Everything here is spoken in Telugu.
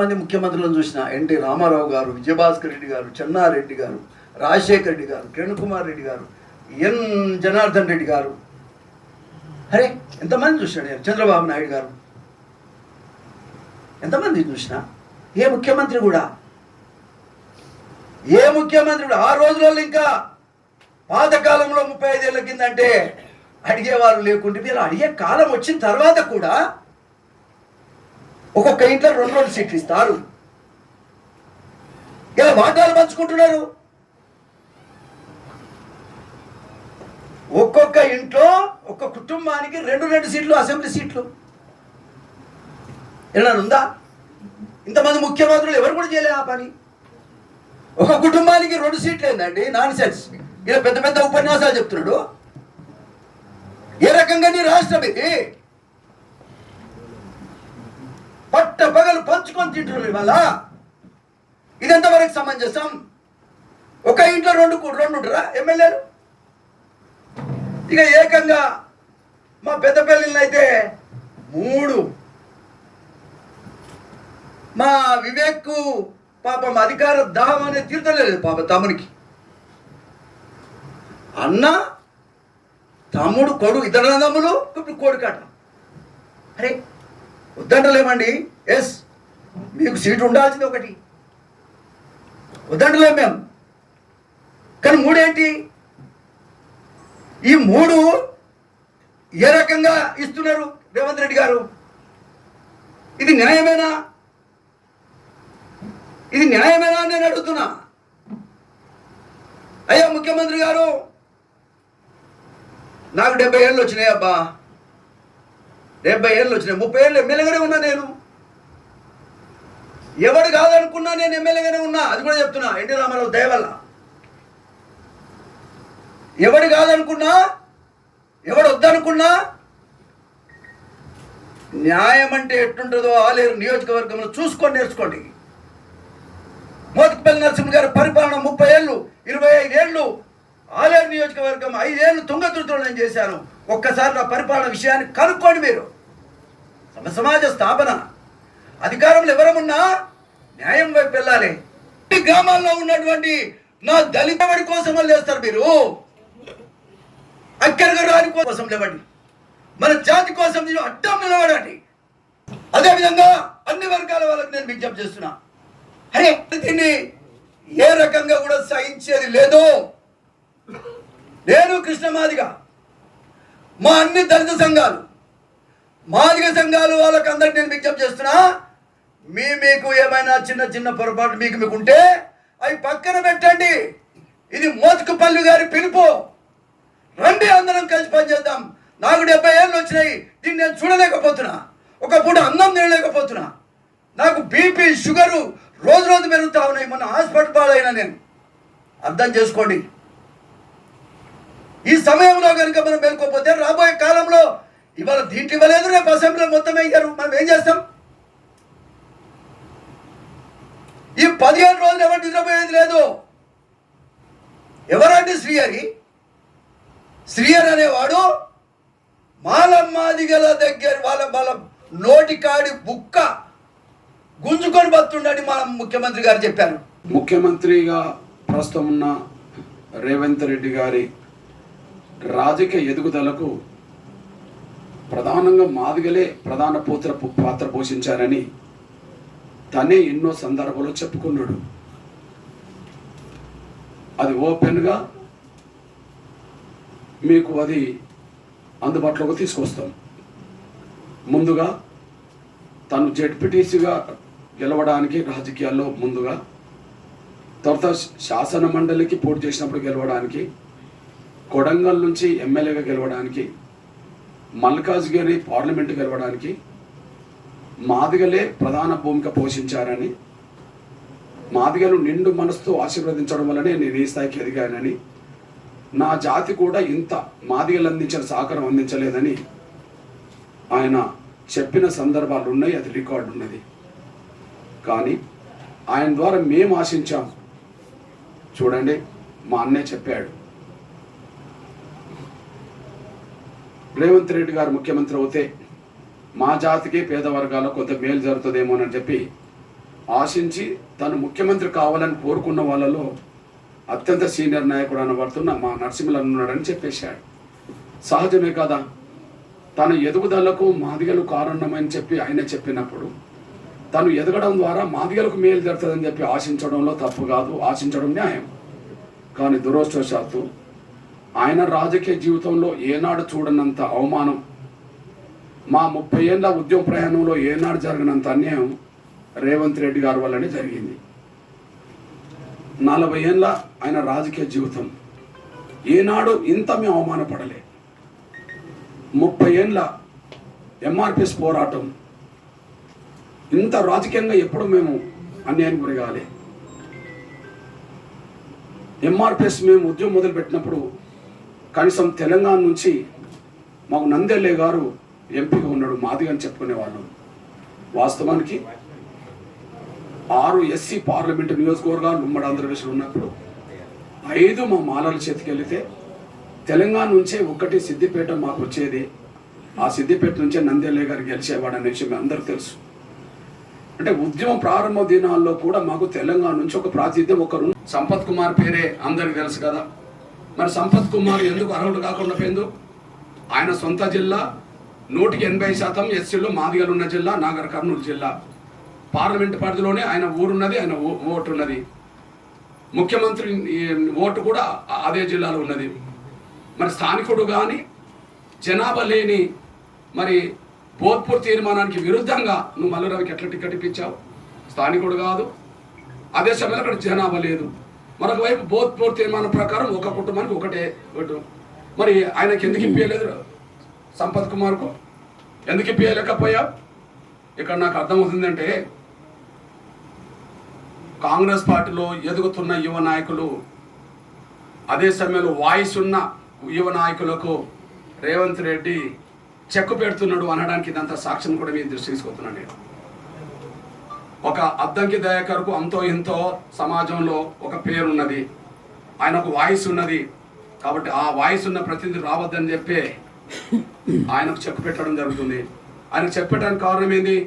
మంది ముఖ్యమంత్రులను చూసిన ఎన్టీ రామారావు గారు, విజయభాస్కర్ రెడ్డి గారు, చెన్నారెడ్డి గారు, రాజశేఖర్ రెడ్డి గారు, కిరణ్ కుమార్ రెడ్డి గారు, ఎన్ జనార్దన్ రెడ్డి గారు, అరే ఎంతమంది చూసినా నేను, చంద్రబాబు నాయుడు గారు, ఎంతమంది చూసినా ఏ ముఖ్యమంత్రి కూడా ఆ రోజులలో ఇంకా పాతకాలంలో 35 ఏళ్ళ కింద అంటే అడిగేవాళ్ళు లేకుంటే వీళ్ళు అడిగే కాలం వచ్చిన తర్వాత కూడా ఒక్కొక్క ఇంట్లో 2 సీట్లు ఇస్తారు. ఇలా వాటాలు పంచుకుంటున్నారు. ఒక్కొక్క ఇంట్లో ఒక్క కుటుంబానికి 2 సీట్లు అసెంబ్లీ సీట్లు. ఎలా ఉందా? ఇంతమంది ముఖ్యమంత్రులు ఎవరు కూడా చేయలే ఆ పని. ఒక కుటుంబానికి 2 సీట్లు ఏందండి? Non sense. ఇలా పెద్ద పెద్ద ఉపన్యాసాలు చెప్తున్నాడు. ఏ రకంగా నీ రాష్ట్రం ఇది? పట్ట పగలు పంచుకొని తింటున్నారు ఇవాళ. ఇది ఎంతవరకు సమంజసం? ఒక ఇంట్లో 2 ఉంటారా ఎమ్మెల్యేలు? ఇక ఏకంగా మా పెద్దపల్లిలో అయితే 3. మా వివేక్ పాపం అధికార దాహం అనేది తీర్చలేదు పాప తమ్మునికి. అన్న తమ్ముడు కొడుకు, 2 అన్నదమ్ములు, ఇప్పుడు కొడుకట. అరే వద్దంటలేమండి. ఎస్, మీకు సీటు ఉండాల్సింది ఒకటి, వద్దంటలేము మేము. కానీ 3 ఏంటి? ఈ 3 ఏ రకంగా ఇస్తున్నారు రేవంత్ రెడ్డి గారు? ఇది న్యాయమేనా? ఇది న్యాయమేనా అని నేను అడుగుతున్నా. అయ్యా ముఖ్యమంత్రి గారు, నాకు 70 ఏళ్ళు వచ్చినాయి అబ్బా, 70 ఏళ్ళు వచ్చినాయి. 30 ఏళ్ళు ఎమ్మెల్యేగానే ఉన్నా నేను. ఎవడు కాదనుకున్నా నేను ఎమ్మెల్యేగానే ఉన్నా. అది కూడా చెప్తున్నా ఎన్టీ రామారావు దయ వల్ల. ఎవడు కాదనుకున్నా, ఎవడు వద్దనుకున్నా, న్యాయం అంటే ఎట్టుంటుందో ఆలేరు నియోజకవర్గంలో చూసుకొని నేర్చుకోండి. మోత్కుపల్లి నరసింహ గారి పరిపాలన 30 ఏళ్ళు, 25 ఏళ్ళు ఆలేరు నియోజకవర్గం, 5 ఏళ్ళు తుంగతుర్తిలో నేను చేశాను. ఒక్కసారి నా పరిపాలన విషయాన్ని కనుక్కోండి మీరు. సమాజ స్థాపన అధికారంలో ఎవరమున్నా న్యాయం వైపు వెళ్ళాలి. ఈ గ్రామాల్లో ఉన్నటువంటి నా దళిత వాడి కోసం లేస్తారు మీరు. అక్కరగారి కోసం లేవండి, మన జాతి కోసం అడ్డం నిలబడండి. అదేవిధంగా అన్ని వర్గాల వాళ్ళకి నేను విజ్ఞప్తి చేస్తున్నా. అరే దీన్ని ఏ రకంగా కూడా సహించేది లేదు. నేను కృష్ణ మాదిగ, మా అన్ని దళిత సంఘాలు, మాదిగ సంఘాలు వాళ్ళకి అందరికి నేను విజ్ఞప్తి చేస్తున్నా. మీకు ఏమైనా చిన్న పొరపాటు మీకు ఉంటే అవి పక్కన పెట్టండి. ఇది మోత్కుపల్లి గారి పిలుపు. రండి, అందరం కలిసి పనిచేద్దాం. నాకు 70 ఏళ్ళు వచ్చినాయి. దీన్ని నేను చూడలేకపోతున్నా. ఒక పూట అన్నం తినలేకపోతున్నా. నాకు బీపీ, షుగరు రోజు పెరుగుతా ఉన్నాయి. మొన్న హాస్పిటల్ పాలైనా నేను. అర్థం చేసుకోండి. ఈ సమయంలో కనుక మనం మేలుకోకపోతే రాబోయే కాలంలో ఇవాళ దీంట్లో ఇవ్వలేదు, రేపు అసెంబ్లీలో మొత్తం వేయరు. మనం ఏం చేస్తాం? ఈ 15 రోజులు ఎవరు నిద్రపోయేది లేదు. ఎవరండి శ్రీహరి అనేవాడు మాలమ్మాదిగల దగ్గర వాళ్ళ నోటి కాడి బుక్క గుంజుకొని బతుండని మన ముఖ్యమంత్రి గారు చెప్పారు. ముఖ్యమంత్రిగా ప్రస్తుతం ఉన్న రేవంత్ రెడ్డి గారి రాజకీయ ఎదుగుదలకు ప్రధానంగా మాదిగలే ప్రధాన పాత్ర పోషించారని తనే ఎన్నో సందర్భాల్లో చెప్పుకున్నాడు. అది ఓపెన్గా మీకు అది అందుబాటులోకి తీసుకొస్తాం. ముందుగా తను జెడ్పీటీసీగా గెలవడానికి రాజకీయాల్లో ముందుగా, తర్వాత శాసన మండలికి పోటీ చేసినప్పుడు గెలవడానికి, కొడంగల్ నుంచి ఎమ్మెల్యేగా గెలవడానికి, మల్కాజ్గిరి పార్లమెంటు గెలవడానికి మాదిగలే ప్రధాన భూమిక పోషించారని, మాదిగలు నిండు మనసుతో ఆశీర్వదించడం వల్లనే నేను ఈ స్థాయికి ఎదిగానని, నా జాతి కూడా ఇంత మాదిగలు అందించిన సహకారం అందించలేదని ఆయన చెప్పిన సందర్భాలు ఉన్నాయి. అది రికార్డు ఉన్నది. కానీ ఆయన ద్వారా మేము ఆశించాం. చూడండి, మా అన్నయ్య చెప్పాడు, రేవంత్ రెడ్డి గారు ముఖ్యమంత్రి అవుతే మా జాతికి పేద వర్గాలకు కొంత మేలు జరుగుతుందేమోనని చెప్పి ఆశించి తను ముఖ్యమంత్రి కావాలని కోరుకున్న వాళ్ళలో అత్యంత సీనియర్ నాయకుడు అనబడుతున్న మా నరసింహులు ఉన్నాడని చెప్పేశాడు. సహజమే కదా, తన ఎదుగుదలకు మాదిగలు కారణమని చెప్పి ఆయన చెప్పినప్పుడు తను ఎదగడం ద్వారా మాదిగలకు మేలు జరుగుతుందని చెప్పి ఆశించడంలో తప్పు కాదు, ఆశించడం న్యాయం. కానీ దురదృష్టవశాత్తు ఆయన రాజకీయ జీవితంలో ఏనాడు చూడనంత అవమానం, మా 30 ఏళ్ళ ఉద్యమ ప్రయాణంలో ఏనాడు జరిగినంత అన్యాయం రేవంత్ రెడ్డి గారి వల్లనే జరిగింది. 40 ఏళ్ళ ఆయన రాజకీయ జీవితం ఏనాడు ఇంత మేము అవమానపడలే. 30 ఏళ్ళ ఎంఆర్పిఎస్ పోరాటం ఇంత రాజకీయంగా ఎప్పుడు మేము అన్యాయానికి గురి కాలే. ఎంఆర్పిఎస్ మేము ఉద్యమం మొదలుపెట్టినప్పుడు కనీసం తెలంగాణ నుంచి మాకు నందెల్లే గారు ఎంపీగా ఉన్నాడు, మాదిగా అని చెప్పుకునేవాళ్ళం. వాస్తవానికి 6 ఎస్సీ పార్లమెంటు నియోజకవర్గాలు ఉమ్మడి ఆంధ్రప్రదేశ్లో ఉన్నప్పుడు 5 మా మాలల చేతికి వెళితే తెలంగాణ నుంచే 1 సిద్దిపేట మాకు వచ్చేది. ఆ సిద్దిపేట నుంచే నందెల్లే గారు గెలిచేవాడు అనే విషయం అందరూ తెలుసు. అంటే ఉద్యమం ప్రారంభ దినాల్లో కూడా మాకు తెలంగాణ నుంచి ఒక ప్రాతినిధ్యం ఒకరు. సంపత్ కుమార్ పేరే అందరికి తెలుసు కదా. మరి సంపత్ కుమార్ ఎందుకు అర్హుడు కాకుండా పోయిందో? ఆయన సొంత జిల్లా 180% ఎస్సీలో మాదిగలు ఉన్న జిల్లా నాగర్ కర్నూలు జిల్లా. పార్లమెంట్ పరిధిలోనే ఆయన ఊరున్నది, ఆయన ఓటు ఉన్నది. ముఖ్యమంత్రి ఓటు కూడా అదే జిల్లాలో ఉన్నది. మరి స్థానికుడు కానీ జనాభా లేని మరి భోజ్పూర్ తీర్మానానికి విరుద్ధంగా నువ్వు మల్లురావుకి ఎట్లా టికెట్ ఇప్పించావు? స్థానికుడు కాదు, అదే సమయంలో అక్కడ జనాభా లేదు. మరొక వైపు భోజ్పూర్ తీర్మానం ప్రకారం ఒక కుటుంబానికి ఒకటే ఓటు. మరి ఆయనకి ఎందుకు ఇప్పించలేదు? సంపత్ కుమార్కు ఎందుకు ఇప్పించలేకపోయావు? ఇక్కడ నాకు అర్థమవుతుందంటే కాంగ్రెస్ పార్టీలో ఎదుగుతున్న యువ నాయకులు, అదే సమయంలో వాయిస్ ఉన్న యువ నాయకులకు రేవంత్ రెడ్డి చెక్కు పెడుతున్నాడు అనడానికి ఇదంతా సాక్ష్యం కూడా మీరు దృష్టి తీసుకొస్తున్నాను నేను. ఒక అద్దంకి దయాకర్కు అంతో ఎంతో సమాజంలో ఒక పేరున్నది, ఆయనకు వాయిస్ ఉన్నది. కాబట్టి ఆ వాయిస్ ఉన్న ప్రతినిధి రావద్దని చెప్పి ఆయనకు చెక్కు పెట్టడం జరుగుతుంది. ఆయనకు చెక్ పెట్టడానికి కారణం ఏంది?